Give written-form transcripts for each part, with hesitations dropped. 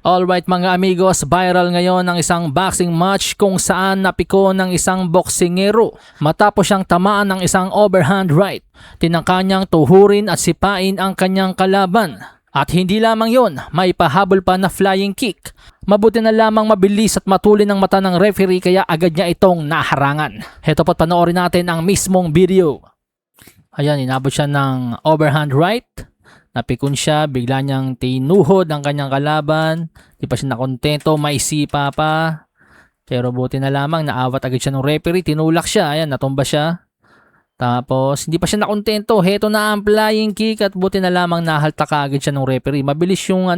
Alright mga amigos, viral ngayon ang isang boxing match kung saan napiko ng isang boksingero matapos siyang tamaan ng isang overhand right. Tinangka niyang tuhurin at sipain ang kanyang kalaban. At hindi lamang yon, may pahabol pa na flying kick. Mabuti na lamang mabilis at matulin ang mata ng referee kaya agad niya itong naharangan. Heto po't panoorin natin ang mismong video. Ayan, inabot siya ng overhand right. Napikon siya, bigla niyang tinuhod ang kanyang kalaban. Di pa siya nakontento, may sipa pa. Pero buti na lamang, naawat agad siya ng referee, tinulak siya, ayan, natumba siya. Tapos, hindi pa siya nakontento, heto na ang flying kick at buti na lamang nahalta ka agad siya ng referee. Mabilis yung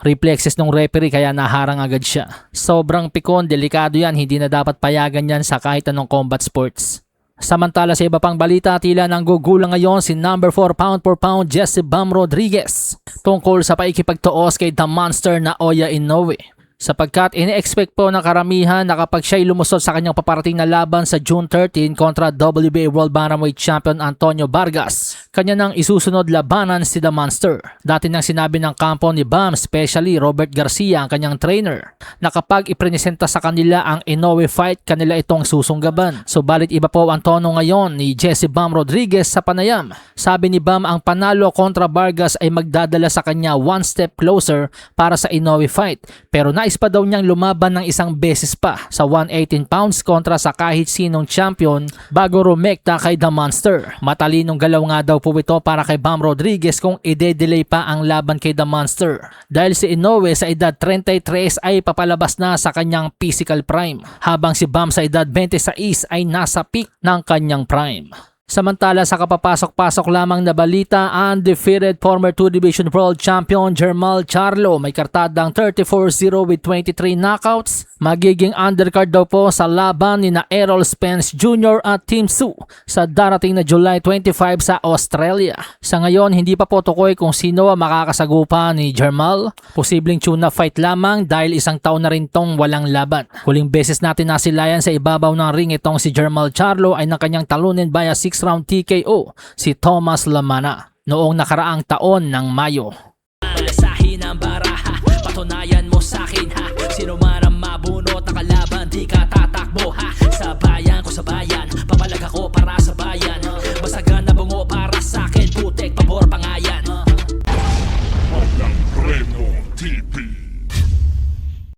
reflexes ng referee kaya naharang agad siya. Sobrang pikon, delikado yan, hindi na dapat payagan yan sa kahit anong combat sports. Samantala sa iba pang balita, tila nanggugulang ngayon si number 4 pound for pound Jesse Bam Rodriguez tungkol sa paikipagtuos kay The Monster na Oya Inoue. Sapagkat ine-expect po ng karamihan na kapag siya'y lumusot sa kanyang paparating na laban sa June 13 kontra WBA World Bantamweight Champion Antonio Vargas, kanya nang isusunod labanan si The Monster. Dati nang sinabi ng kampo ni Bam, especially Robert Garcia ang kanyang trainer, na kapag ipresenta sa kanila ang Inoue fight, kanila itong susunggaban. Subalit iba po ang tono ngayon ni Jesse Bam Rodriguez sa panayam. Sabi ni Bam ang panalo kontra Vargas ay magdadala sa kanya one step closer para sa Inoue fight. Pero nais pa daw niyang lumaban ng isang beses pa sa 118 pounds kontra sa kahit sinong champion bago rumekta kay The Monster. Matalinong galaw nga daw po ito para kay Bam Rodriguez kung ide-delay pa ang laban kay The Monster. Dahil si Inoue sa edad 33 ay papalabas na sa kanyang physical prime, habang si Bam sa edad 26 ay nasa peak ng kanyang prime. Samantala sa kapapasok-pasok lamang na balita, undefeated former 2 Division World Champion Jermall Charlo may kartadang 34-0 with 23 knockouts. Magiging undercard daw po sa laban ni na Errol Spence Jr. at Tim Tszyu sa darating na July 25 sa Australia. Sa ngayon, hindi pa po tukoy kung sino ang makakasagupa ni Jermall. Posibleng tuna fight lamang dahil isang taon na rin tong walang laban. Huling beses natin nasilayan sa ibabaw ng ring itong si Jermall Charlo ay ng kanyang talunin via 6-round TKO si Thomas Lamana noong nakaraang taon ng Mayo. Malasahin ang baraha, patunayan mo sa akin ha, sino man